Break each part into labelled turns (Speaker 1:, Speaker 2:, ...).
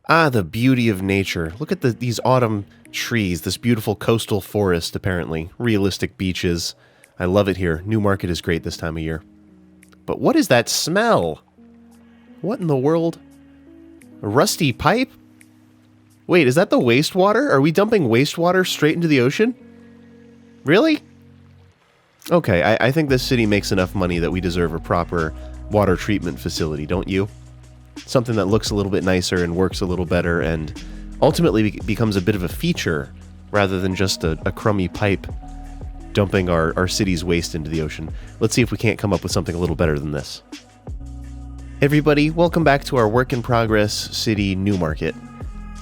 Speaker 1: Ah, the beauty of nature. Look at these autumn trees, this beautiful coastal forest, apparently. Realistic beaches. I love it here. Newmarket is great this time of year. But what is that smell? What in the world? A rusty pipe? Wait, is that the wastewater? Are we dumping wastewater straight into the ocean? Really? Okay, I think this city makes enough money that we deserve a proper water treatment facility, don't you? Something that looks a little bit nicer and works a little better and ultimately becomes a bit of a feature rather than just a crummy pipe dumping our city's waste into the ocean. Let's see if we can't come up with something a little better than this. Everybody, welcome back to our work in progress city, Newmarket.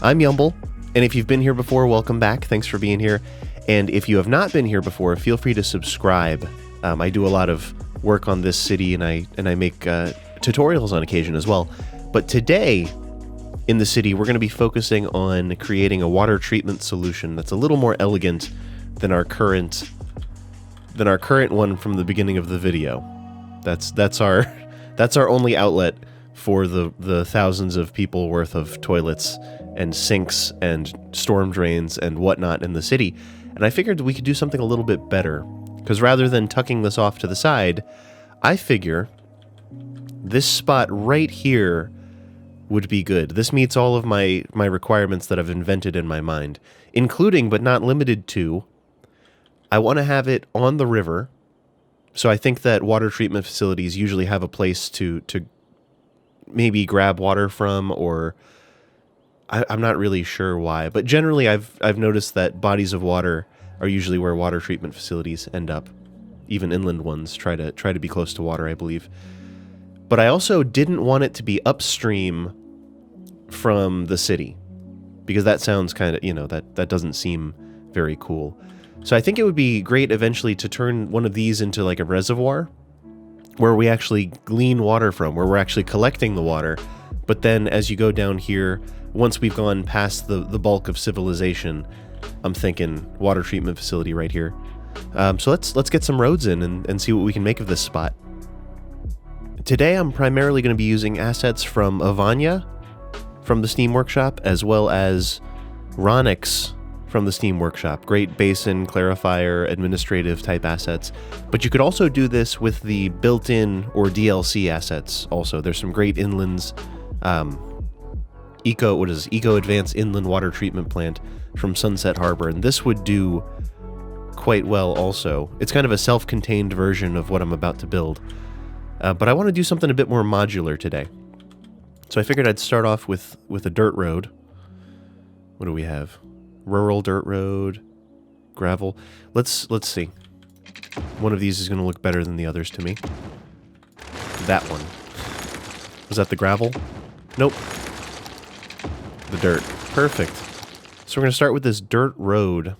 Speaker 1: I'm Yumble, and if you've been here before, welcome back. Thanks for being here. And if you have not been here before, feel free to subscribe. I do a lot of work on this city, and I make tutorials on occasion as well. But today, in the city, we're going to be focusing on creating a water treatment solution that's a little more elegant than our current one from the beginning of the video. That's our only outlet for the thousands of people worth of toilets and sinks and storm drains and whatnot in the city. And I figured we could do something a little bit better, because rather than tucking this off to the side, I figure this spot right here would be good. This meets all of my requirements that I've invented in my mind, including but not limited to, I want to have it on the river. So I think that water treatment facilities usually have a place to maybe grab water from, or I'm not really sure why, but generally I've noticed that bodies of water are usually where water treatment facilities end up. Even inland ones try to be close to water, I believe. But I also didn't want it to be upstream from the city, because that sounds kind of, that doesn't seem very cool. So I think it would be great eventually to turn one of these into like a reservoir where we actually glean water from, where we're actually collecting the water. But then as you go down here, once we've gone past the bulk of civilization, I'm thinking water treatment facility right here. So let's get some roads in and see what we can make of this spot. Today I'm primarily going to be using assets from Avanya from the Steam Workshop, as well as Ronix from the Steam Workshop. Great Basin, Clarifier, administrative type assets. But you could also do this with the built-in or DLC assets also. There's some great inlands. Eco Advanced Inland Water Treatment Plant from Sunset Harbor, and this would do quite well also. It's kind of a self-contained version of what I'm about to build. But I want to do something a bit more modular today. So I figured I'd start off with a dirt road. What do we have? Rural dirt road, gravel. Let's see. One of these is going to look better than the others to me. That one. Was that the gravel? Nope. The dirt. Perfect. So we're going to start with this dirt road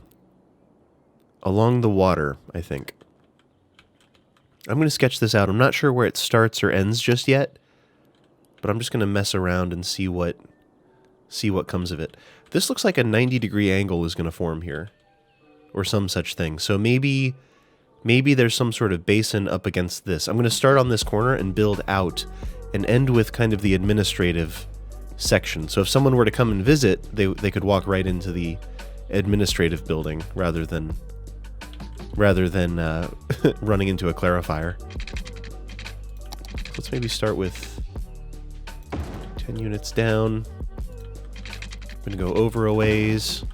Speaker 1: along the water, I think. I'm going to sketch this out. I'm not sure where it starts or ends just yet, but I'm just going to mess around and see what comes of it. This looks like a 90-degree angle is going to form here, or some such thing. So maybe there's some sort of basin up against this. I'm going to start on this corner and build out and end with kind of the administrative section. So if someone were to come and visit, they could walk right into the administrative building rather than running into a clarifier. Let's maybe start with 10 units down. I'm going to go over a ways.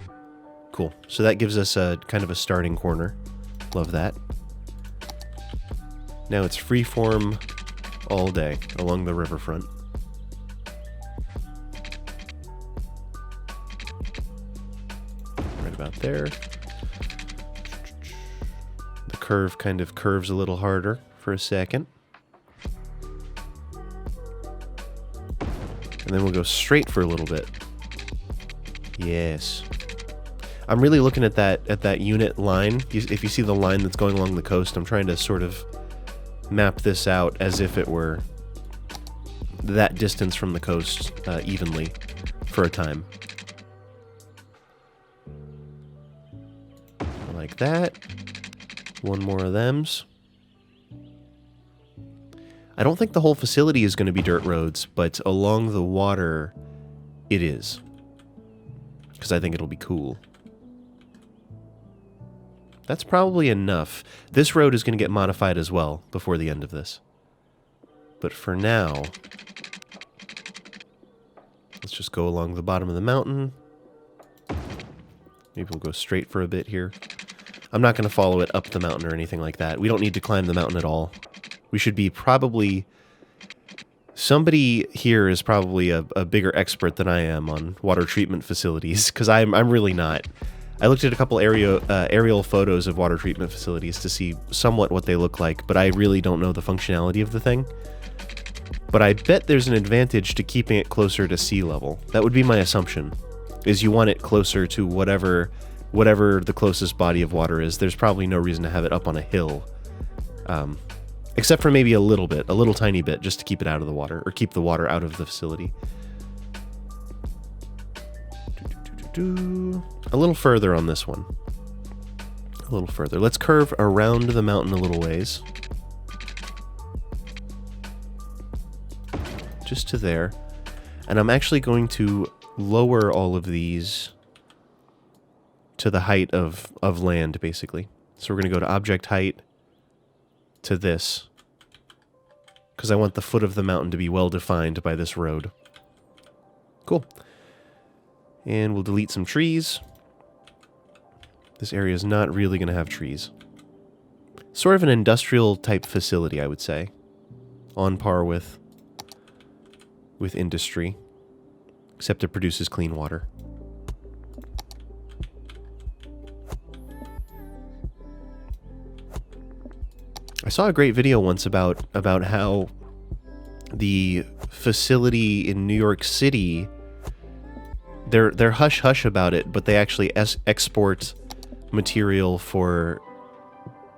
Speaker 1: Cool. So that gives us a kind of a starting corner. Love that. Now it's freeform all day along the riverfront. Right about there. The curve kind of curves a little harder for a second. And then we'll go straight for a little bit. Yes. I'm really looking at that unit line. If you see the line that's going along the coast, I'm trying to sort of map this out as if it were that distance from the coast evenly for a time. Like that. One more of thems. I don't think the whole facility is going to be dirt roads, but along the water, it is. Because I think it'll be cool. That's probably enough. This road is going to get modified as well before the end of this. But for now, let's just go along the bottom of the mountain. Maybe we'll go straight for a bit here. I'm not going to follow it up the mountain or anything like that. We don't need to climb the mountain at all. We should be probably... Somebody here is probably a bigger expert than I am on water treatment facilities, because I'm really not. I looked at a couple aerial photos of water treatment facilities to see somewhat what they look like, but I really don't know the functionality of the thing. But I bet there's an advantage to keeping it closer to sea level. That would be my assumption, is you want it closer to whatever the closest body of water is. There's probably no reason to have it up on a hill. Except for maybe a little tiny bit, just to keep it out of the water, or keep the water out of the facility. A little further on this one. A little further. Let's curve around the mountain a little ways. Just to there. And I'm actually going to lower all of these to the height of land, basically. So we're going to go to object height to this, because I want the foot of the mountain to be well defined by this road. Cool. And we'll delete some trees. This area is not really going to have trees. Sort of an industrial type facility, I would say. On par with industry, except it produces clean water. I saw a great video once about how the facility in New York City, they're hush-hush about it, but they actually export material for...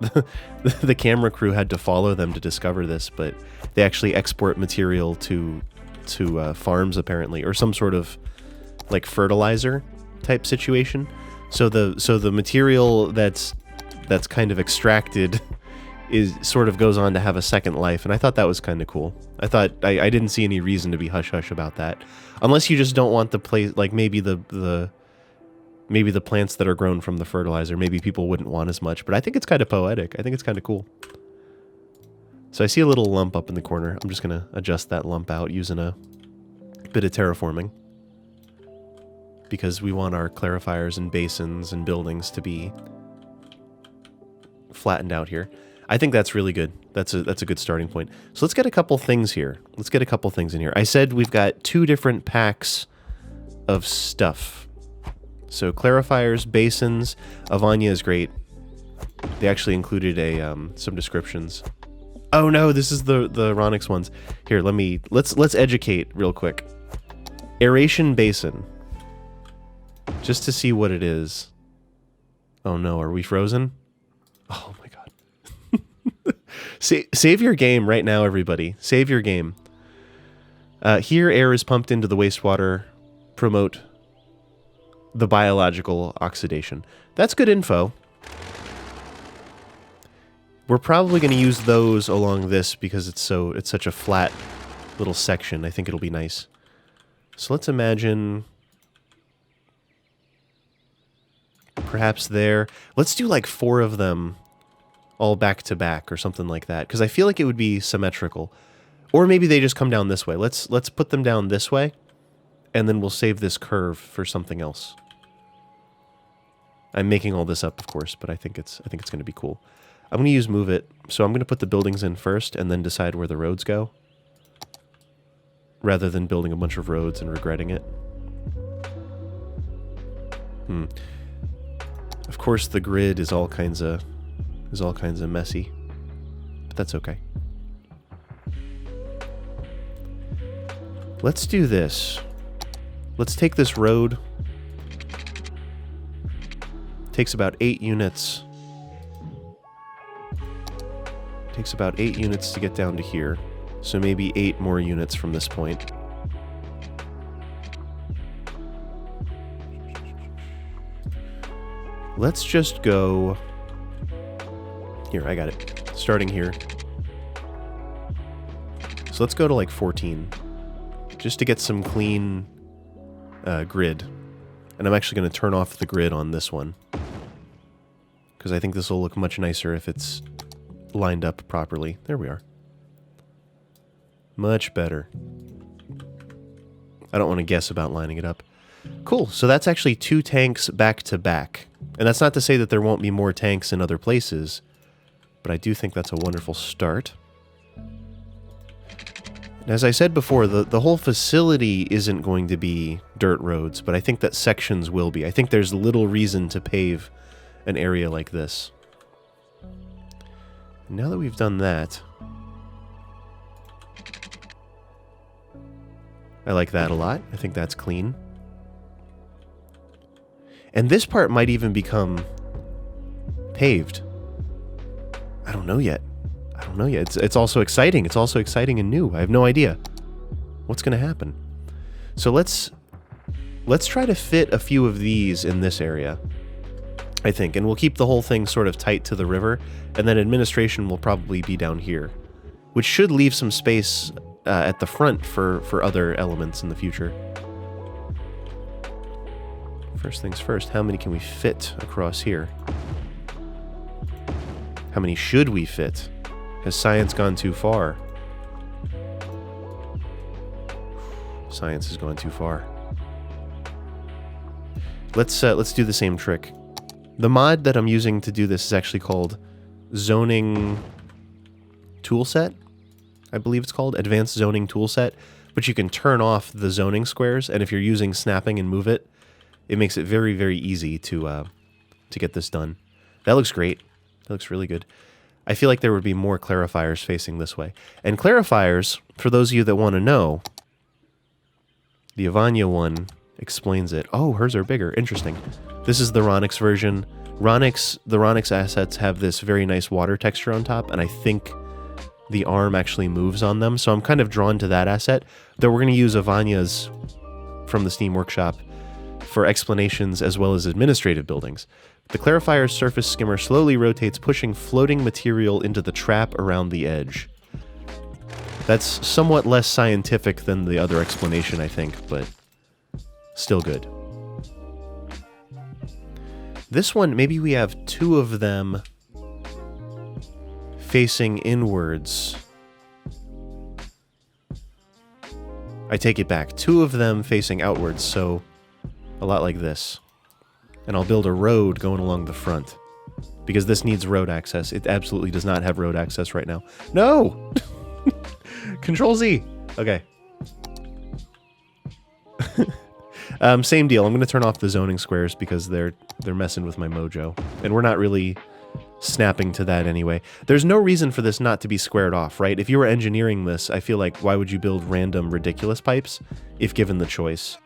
Speaker 1: the camera crew had to follow them to discover this, but they actually export material to farms, apparently, or some sort of, like, fertilizer type situation. So the material that's kind of extracted... sort of goes on to have a second life, and I thought that was kind of cool. I didn't see any reason to be hush-hush about that. Unless you just don't want the place, like maybe the plants that are grown from the fertilizer, maybe people wouldn't want as much, but I think it's kind of poetic. I think it's kind of cool. So I see a little lump up in the corner. I'm just going to adjust that lump out using a bit of terraforming, because we want our clarifiers and basins and buildings to be flattened out here. I think that's really good. That's a good starting point. So let's get a couple things here. Let's get a couple things in here. I said we've got 2 different packs of stuff. So clarifiers, basins, Avanya is great. They actually included some descriptions. Oh no, this is the Ronix ones. Here, let's educate real quick. Aeration basin. Just to see what it is. Oh no, are we frozen? Oh my god. Save your game right now, everybody. Save your game. Here, air is pumped into the wastewater. Promote the biological oxidation. That's good info. We're probably going to use those along this because it's such a flat little section. I think it'll be nice. So let's imagine... perhaps there. Let's do like 4 of them all back to back or something like that, because I feel like it would be symmetrical. Or maybe they just come down this way. Let's put them down this way, and then we'll save this curve for something else. I'm making all this up, of course, but I think it's going to be cool. I'm going to use move it, so I'm going to put the buildings in first and then decide where the roads go, rather than building a bunch of roads and regretting it. Of course, the grid is all kinds of messy, but that's okay. Let's do this. Let's take this road. Takes about 8 units. Takes about 8 units to get down to here, so maybe 8 more units from this point. Let's just go... Here, I got it. Starting here. So let's go to like 14. Just to get some clean grid. And I'm actually going to turn off the grid on this one, because I think this will look much nicer if it's lined up properly. There we are. Much better. I don't want to guess about lining it up. Cool, so that's actually 2 tanks back to back. And that's not to say that there won't be more tanks in other places, but I do think that's a wonderful start. As I said before, the whole facility isn't going to be dirt roads, but I think that sections will be. I think there's little reason to pave an area like this. Now that we've done that, I like that a lot. I think that's clean. And this part might even become paved. I don't know yet. I don't know yet. It's also exciting. It's also exciting and new. I have no idea what's going to happen. So let's try to fit a few of these in this area, I think. And we'll keep the whole thing sort of tight to the river. And then administration will probably be down here, which should leave some space at the front for other elements in the future. First things first, how many can we fit across here? How many should we fit? Has science gone too far? Science has gone too far. Let's do the same trick. The mod that I'm using to do this is actually called Zoning Toolset. I believe it's called Advanced Zoning Toolset. But you can turn off the zoning squares, and if you're using snapping and move it, it makes it very, very easy to get this done. That looks great. That looks really good. I feel like there would be more clarifiers facing this way. And clarifiers, for those of you that want to know, the Avanya one explains it. Oh, hers are bigger. Interesting. This is the Ronix version. The Ronix assets have this very nice water texture on top, and I think the arm actually moves on them, so I'm kind of drawn to that asset. Though we're going to use Avanya's from the Steam Workshop for explanations as well as administrative buildings. The Clarifier's surface skimmer slowly rotates, pushing floating material into the trap around the edge. That's somewhat less scientific than the other explanation, I think, but still good. This one, maybe we have 2 of them facing inwards. I take it back. 2 of them facing outwards, so a lot like this. And I'll build a road going along the front, because this needs road access. It absolutely does not have road access right now. No! Control Z! Okay. Same deal. I'm going to turn off the zoning squares because they're messing with my mojo. And we're not really snapping to that anyway. There's no reason for this not to be squared off, right? If you were engineering this, I feel like why would you build random ridiculous pipes if given the choice?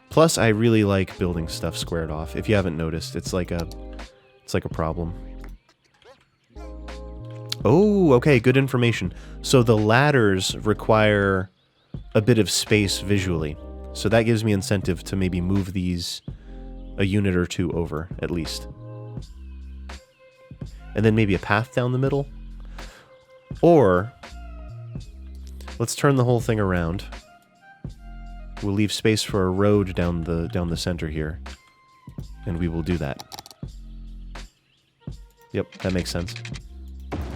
Speaker 1: Plus, I really like building stuff squared off. If you haven't noticed, it's like a problem. Oh, okay, good information. So the ladders require a bit of space visually. So that gives me incentive to maybe move these a unit or 2 over, at least. And then maybe a path down the middle. Or let's turn the whole thing around. We'll leave space for a road down the center here. And we will do that. Yep, that makes sense.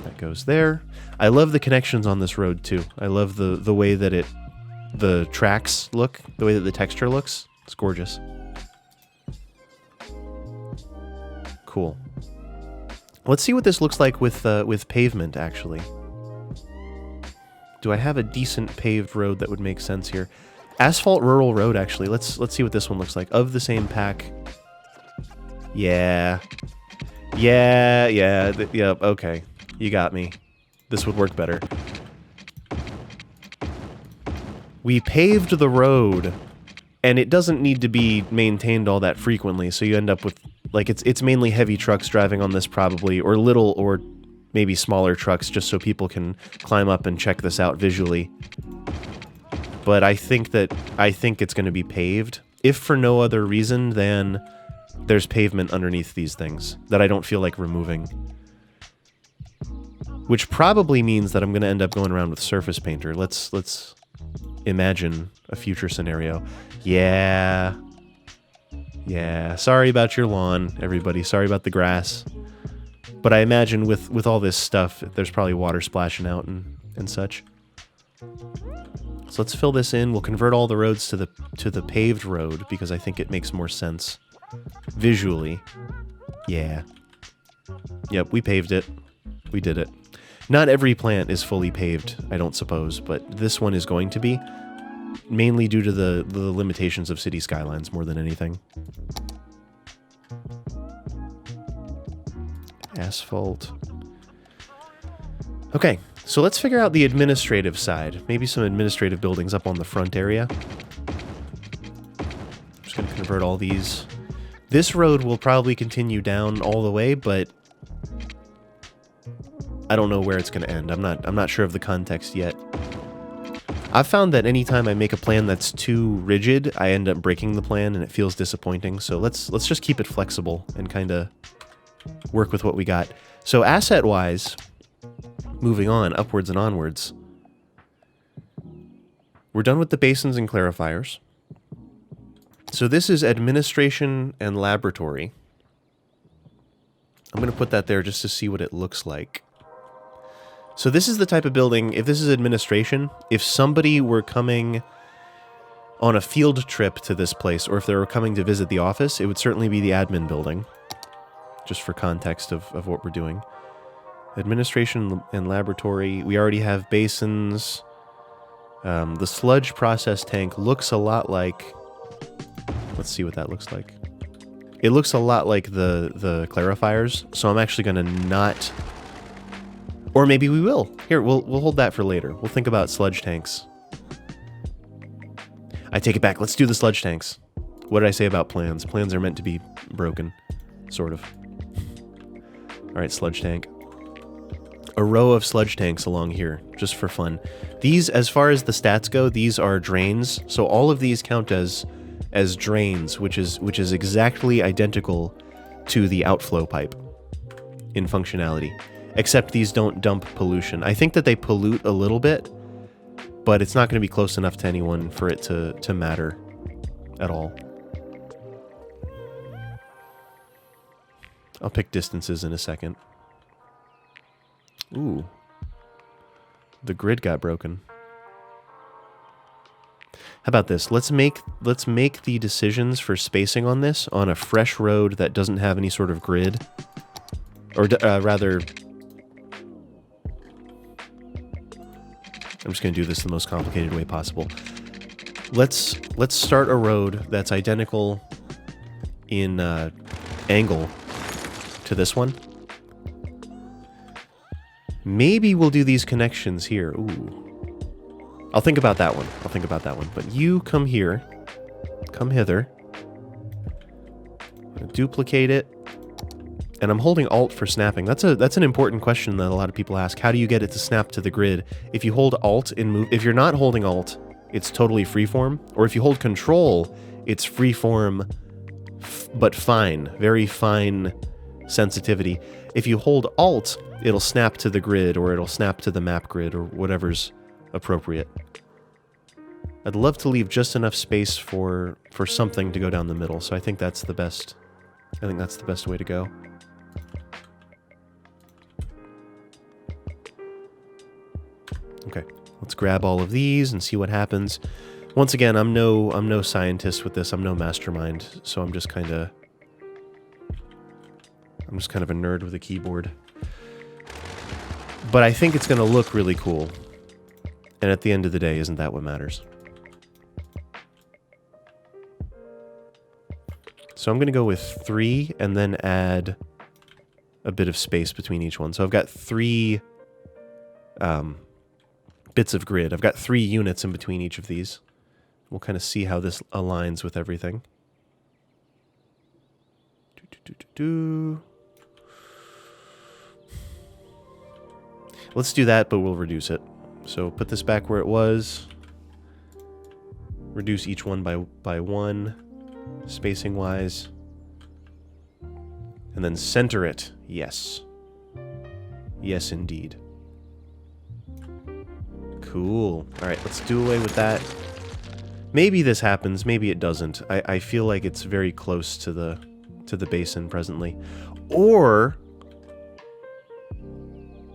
Speaker 1: That goes there. I love the connections on this road too. I love the way that the tracks look, the way that the texture looks. It's gorgeous. Cool. Let's see what this looks like with pavement, actually. Do I have a decent paved road that would make sense here? Asphalt rural road, actually. Let's see what this one looks like. Of the same pack. Yeah. Yep, okay. You got me. This would work better. We paved the road, and it doesn't need to be maintained all that frequently, so you end up with, like, it's mainly heavy trucks driving on this probably, or little or maybe smaller trucks, just so people can climb up and check this out visually. But I think it's going to be paved, if for no other reason than there's pavement underneath these things that I don't feel like removing. Which probably means that I'm going to end up going around with surface painter. Let's imagine a future scenario. Yeah. Yeah. Sorry about your lawn, everybody. Sorry about the grass. But I imagine with all this stuff, there's probably water splashing out and such. So let's fill this in. We'll convert all the roads to the paved road because I think it makes more sense visually. Yeah. Yep, we paved it. We did it. Not every plant is fully paved, I don't suppose, but this one is going to be, mainly due to the limitations of city skylines more than anything. Asphalt. Okay, so let's figure out the administrative side. Maybe some administrative buildings up on the front area. Just going to convert all these. This road will probably continue down all the way, but I don't know where it's going to end. I'm not sure of the context yet. I've found that anytime I make a plan that's too rigid, I end up breaking the plan and it feels disappointing. So let's just keep it flexible and kind of work with what we got. So asset-wise, moving on, upwards and onwards, we're done with the basins and clarifiers. So this is administration and laboratory. I'm going to put that there just to see what it looks like. So this is the type of building, if this is administration, if somebody were coming on a field trip to this place, or if they were coming to visit the office, it would certainly be the admin building, just for context of what we're doing. Administration and laboratory, we already have basins. The sludge process tank looks a lot like... Let's see what that looks like. It looks a lot like the clarifiers, so I'm actually going to not... Or maybe we will. Here, we'll hold that for later. We'll think about sludge tanks. I take it back. Let's do the sludge tanks. What did I say about plans? Plans are meant to be broken. Sort of. Alright, sludge tank. A row of sludge tanks along here, just for fun. These, as far as the stats go, these are drains. So all of these count as drains, which is exactly identical to the outflow pipe in functionality. Except these don't dump pollution. I think that they pollute a little bit, but it's not going to be close enough to anyone for it to matter at all. I'll pick distances in a second. Ooh. The grid got broken. How about this? Let's make the decisions for spacing on this on a fresh road that doesn't have any sort of grid. Or rather... I'm just going to do this the most complicated way possible. Let's start a road that's identical in angle to this one. Maybe we'll do these connections here. Ooh. I'll think about that one. But you come here. Come hither. I'm gonna duplicate it. And I'm holding Alt for snapping. That's an important question that a lot of people ask. How do you get it to snap to the grid? If you hold Alt and move... If you're not holding Alt, it's totally freeform. Or if you hold Control, it's freeform, but fine. Very fine sensitivity. If you hold Alt, it'll snap to the grid, or it'll snap to the map grid, or whatever's appropriate. I'd love to leave just enough space for something to go down the middle, so I think that's the best... I think that's the best way to go. Okay, let's grab all of these and see what happens. Once again, I'm no scientist with this. I'm no mastermind, so I'm just kind of a nerd with a keyboard. But I think it's going to look really cool. And at the end of the day, isn't that what matters? So I'm going to go with 3 and then add a bit of space between each one. So I've got 3 bits of grid. I've got 3 units in between each of these. We'll kind of see how this aligns with everything. Let's do that, but we'll reduce it. So put this back where it was. Reduce each one by 1, spacing-wise. And then center it. Yes. Yes, indeed. Cool. Alright, let's do away with that. Maybe this happens, maybe it doesn't. I feel like it's very close to the basin presently. Or...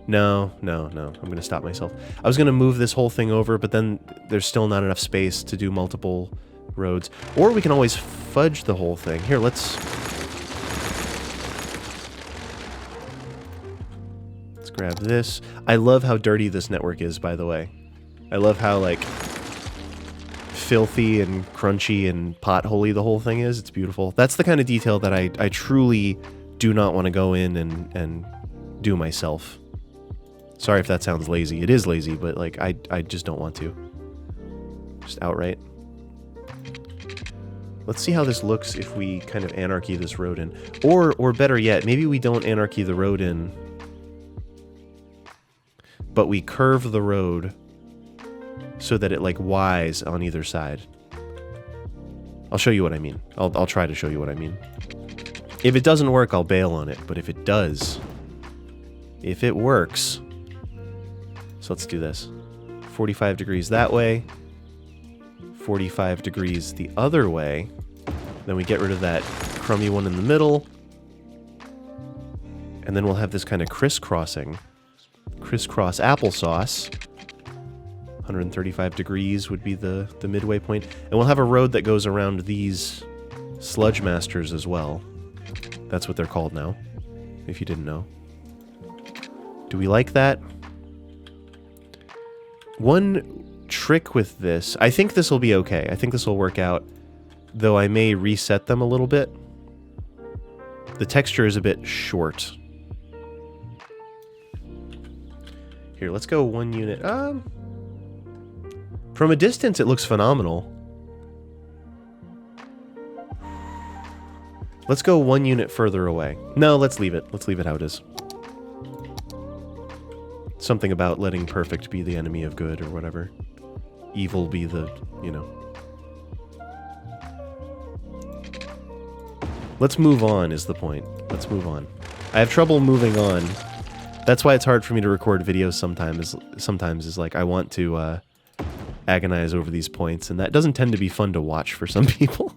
Speaker 1: No. I'm going to stop myself. I was going to move this whole thing over, but then there's still not enough space to do multiple roads. Or we can always fudge the whole thing. Here, let's grab this. I love how dirty this network is, by the way. I love how, like, filthy and crunchy and potholey the whole thing is. It's beautiful. That's the kind of detail that I truly do not want to go in and do myself. Sorry if that sounds lazy. It is lazy, but, like, I just don't want to. Just outright. Let's see how this looks if we kind of anarchy this road in. Or better yet, maybe we don't anarchy the road in, but we curve the road so that it, like, Ys on either side. I'll show you what I mean. I'll try to show you what I mean. If it doesn't work, I'll bail on it, but if it does, if it works... So let's do this. 45 degrees that way, 45 degrees the other way. Then we get rid of that crummy one in the middle. And then we'll have this kind of crisscrossing. Crisscross applesauce. 135 degrees would be the midway point. And we'll have a road that goes around these sludge masters as well. That's what they're called now, if you didn't know. Do we like that? One trick with this, I think this will be okay. I think this will work out, though I may reset them a little bit. The texture is a bit short. Here, let's go 1 unit. From a distance, it looks phenomenal. Let's go 1 unit further away. No, let's leave it. Let's leave it how it is. Something about letting perfect be the enemy of good or whatever. Evil be the, you know. Let's move on is the point. Let's move on. I have trouble moving on. That's why it's hard for me to record videos sometimes is like I want to agonize over these points, and that doesn't tend to be fun to watch for some people.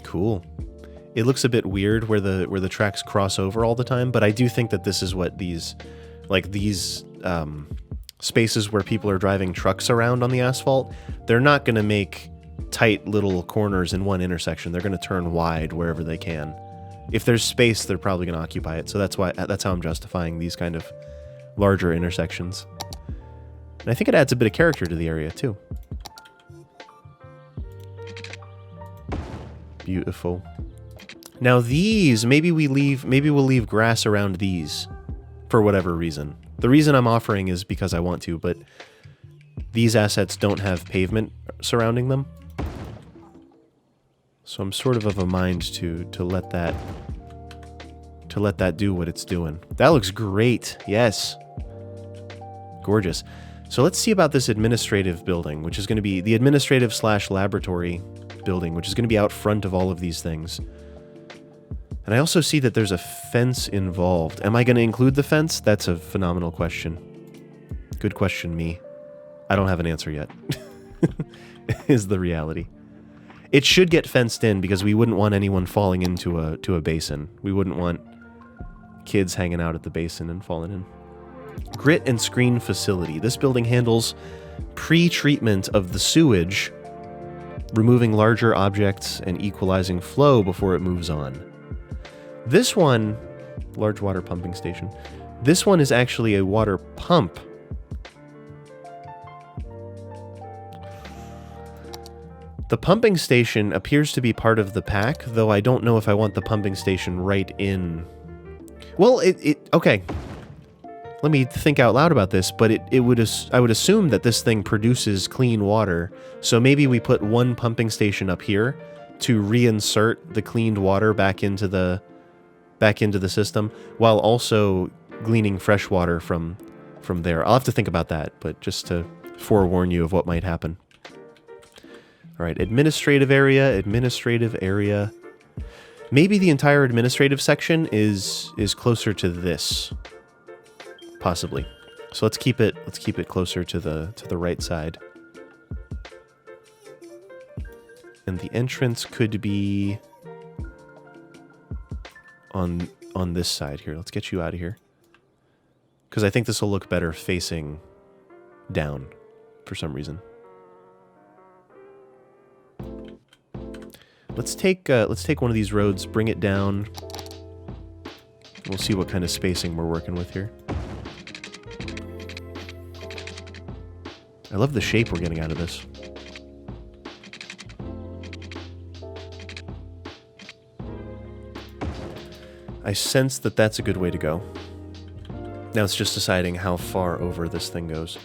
Speaker 1: Cool. It looks a bit weird where the tracks cross over all the time, but I do think that this is what these spaces where people are driving trucks around on the asphalt, they're not going to make tight little corners in one intersection. They're going to turn wide wherever they can. If there's space, they're probably going to occupy it. So that's how I'm justifying these kind of larger intersections. And I think it adds a bit of character to the area too. Beautiful. Now these, maybe we'll leave grass around these for whatever reason. The reason I'm offering is because I want to, but these assets don't have pavement surrounding them. So I'm sort of a mind to let that do what it's doing. That looks great. Yes. Gorgeous. So let's see about this administrative building, which is going to be the administrative/laboratory building, which is going to be out front of all of these things. And I also see that there's a fence involved. Am I going to include the fence? That's a phenomenal question. Good question, me. I don't have an answer yet. Is the reality. It should get fenced in because we wouldn't want anyone falling into a basin. We wouldn't want kids hanging out at the basin and falling in. Grit and screen facility. This building handles pre-treatment of the sewage, removing larger objects and equalizing flow before it moves on. This one, large water pumping station. This one is actually a water pump. The pumping station appears to be part of the pack, though I don't know if I want the pumping station right in. Well, okay. Let me think out loud about this, but I would assume that this thing produces clean water, so maybe we put one pumping station up here to reinsert the cleaned water back into the system, while also gleaning fresh water from there. I'll have to think about that, but just to forewarn you of what might happen. All right, administrative area, administrative area. Maybe the entire administrative section is closer to this. Possibly. So let's keep it closer to the right side. And the entrance could be on this side here. Let's get you out of here. Because I think this will look better facing down for some reason. Let's take one of these roads, bring it down. We'll see what kind of spacing we're working with here. I love the shape we're getting out of this. I sense that that's a good way to go. Now it's just deciding how far over this thing goes.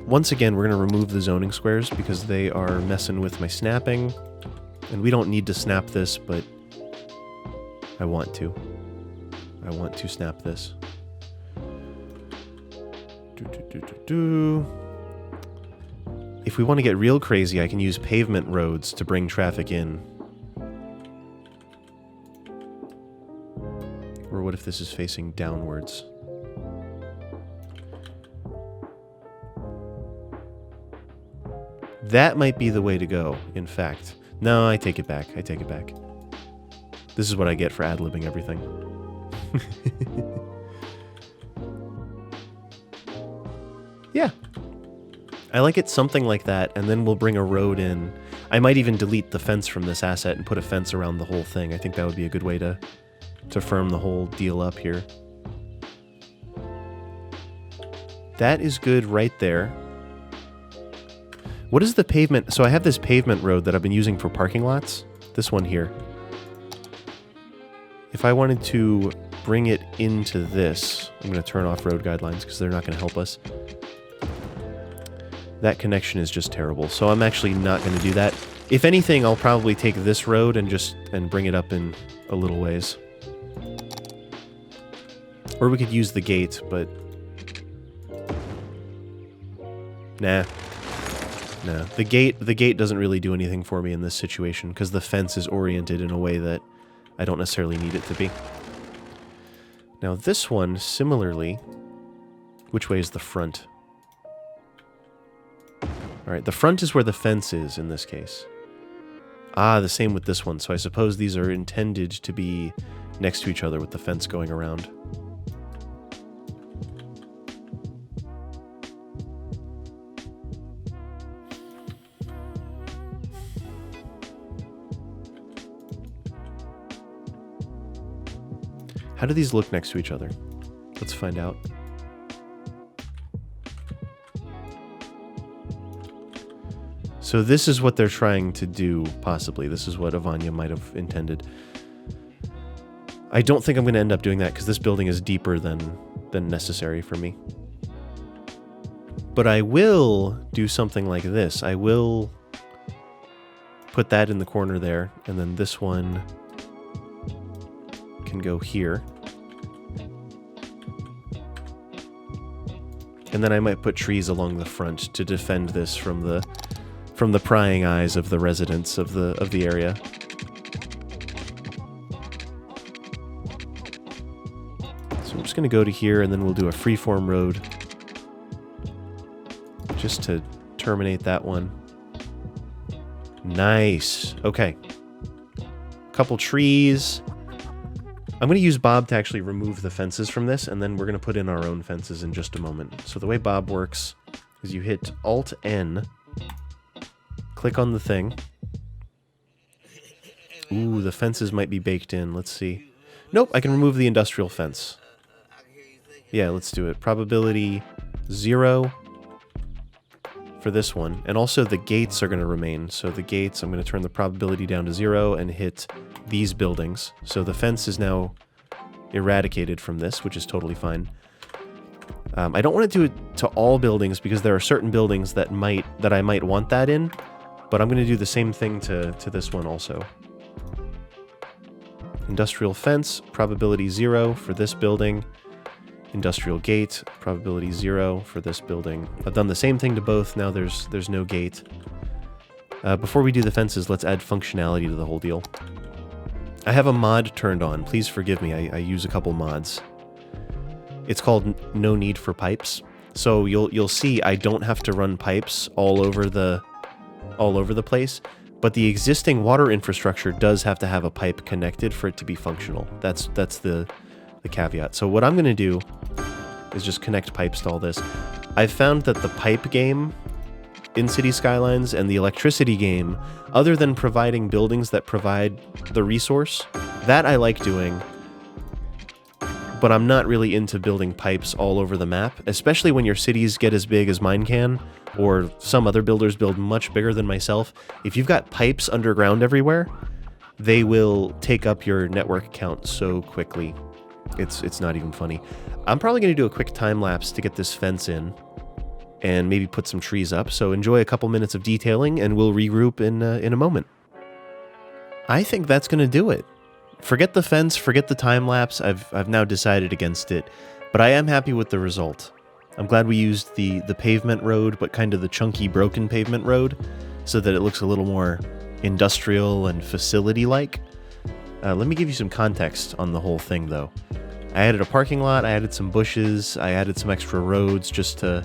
Speaker 1: Once again, we're going to remove the zoning squares because they are messing with my snapping. And we don't need to snap this, but I want to. I want to snap this. If we want to get real crazy, I can use pavement roads to bring traffic in. Or what if this is facing downwards? That might be the way to go, in fact. No, I take it back. I take it back. This is what I get for ad-libbing everything. Yeah. I like it something like that, and then we'll bring a road in. I might even delete the fence from this asset and put a fence around the whole thing. I think that would be a good way to firm the whole deal up here. That is good right there. What is the pavement? So I have this pavement road that I've been using for parking lots. This one here. If I wanted to bring it into this, I'm going to turn off road guidelines because they're not going to help us. That connection is just terrible, so I'm actually not going to do that. If anything, I'll probably take this road and bring it up in a little ways. Or we could use the gate, but nah. No, the gate doesn't really do anything for me in this situation because the fence is oriented in a way that I don't necessarily need it to be. Now this one, similarly, which way is the front? Alright, the front is where the fence is in this case. Ah, the same with this one, so I suppose these are intended to be next to each other with the fence going around. How do these look next to each other? Let's find out. So this is what they're trying to do, possibly. This is what Avanya might have intended. I don't think I'm going to end up doing that because this building is deeper than necessary for me. But I will do something like this. I will put that in the corner there, and then this one can go here. And then I might put trees along the front to defend this from the prying eyes of the residents of the area. So I'm just going to go to here, and then we'll do a freeform road just to terminate that one. Nice. Okay. Couple trees. I'm going to use Bob to actually remove the fences from this, and then we're going to put in our own fences in just a moment. So the way Bob works is you hit Alt-N, click on the thing. Ooh, the fences might be baked in. Let's see. Nope, I can remove the industrial fence. Yeah, let's do it. Probability 0 for this one. And also the gates are going to remain. So the gates, I'm going to turn the probability down to 0 and hit these buildings. So the fence is now eradicated from this, which is totally fine. I don't want to do it to all buildings because there are certain buildings that I might want that in, but I'm going to do the same thing to this one also. Industrial fence, probability 0 for this building. Industrial gate, probability 0 for this building. I've done the same thing to both, now there's no gate. Before we do the fences, let's add functionality to the whole deal. I have a mod turned on. Please forgive me, I use a couple mods. It's called No Need for Pipes. So you'll see I don't have to run pipes all over the place, but the existing water infrastructure does have to have a pipe connected for it to be functional. That's the caveat. So what I'm going to do is just connect pipes to all this. I've found that the pipe game in City Skylines and the electricity game, other than providing buildings that provide the resource, that I like doing, but I'm not really into building pipes all over the map, especially when your cities get as big as mine can, or some other builders build much bigger than myself. If you've got pipes underground everywhere, they will take up your network count so quickly. It's not even funny. I'm probably going to do a quick time lapse to get this fence in, and maybe put some trees up, so enjoy a couple minutes of detailing, and we'll regroup in a moment. I think that's going to do it. Forget the fence, forget the time-lapse, I've now decided against it, but I am happy with the result. I'm glad we used the pavement road, but kind of the chunky, broken pavement road, so that it looks a little more industrial and facility-like. Let me give you some context on the whole thing, though. I added a parking lot, I added some bushes, I added some extra roads just to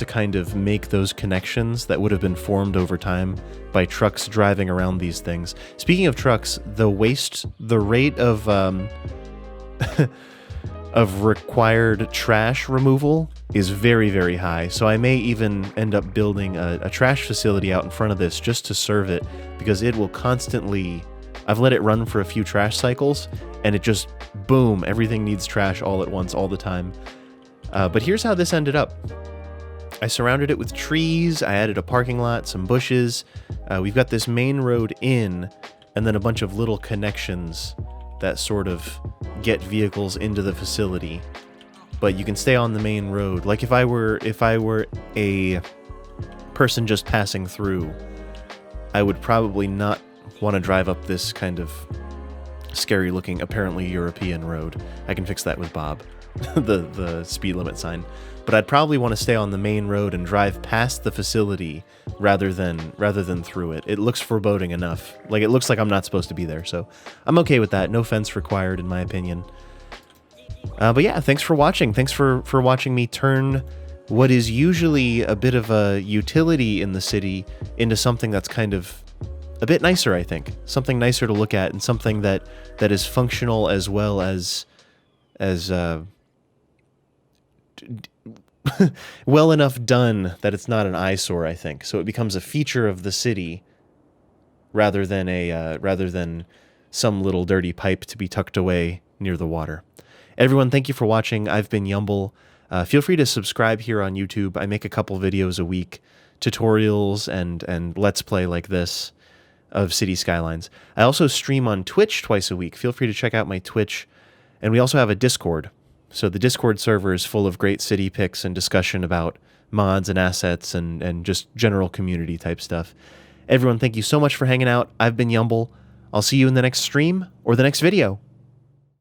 Speaker 1: kind of make those connections that would have been formed over time by trucks driving around these things. Speaking of trucks, the rate of of required trash removal is very, very high. So I may even end up building a trash facility out in front of this just to serve it, because it will constantly... I've let it run for a few trash cycles, and it just, boom, everything needs trash all at once, all the time. But here's how this ended up. I surrounded it with trees, I added a parking lot, some bushes. We've got this main road in, and then a bunch of little connections that sort of get vehicles into the facility. But you can stay on the main road. Like if I were a person just passing through, I would probably not want to drive up this kind of scary looking, apparently European road. I can fix that with Bob, the speed limit sign. But I'd probably want to stay on the main road and drive past the facility rather than through it. It looks foreboding enough. Like, it looks like I'm not supposed to be there, so I'm okay with that. No fence required, in my opinion. But yeah, thanks for watching. Thanks for watching me turn what is usually a bit of a utility in the city into something that's kind of a bit nicer, I think. Something nicer to look at, and something that is functional as well as well enough done that it's not an eyesore, I think. So it becomes a feature of the city rather than some little dirty pipe to be tucked away near the water. Everyone, thank you for watching. I've been Yumble. Feel free to subscribe here on YouTube. I make a couple videos a week, tutorials and Let's Play like this of City Skylines. I also stream on Twitch twice a week. Feel free to check out my Twitch. And we also have a Discord. So the Discord server is full of great city pics and discussion about mods and assets and just general community type stuff. Everyone, thank you so much for hanging out. I've been Yumble. I'll see you in the next stream or the next video.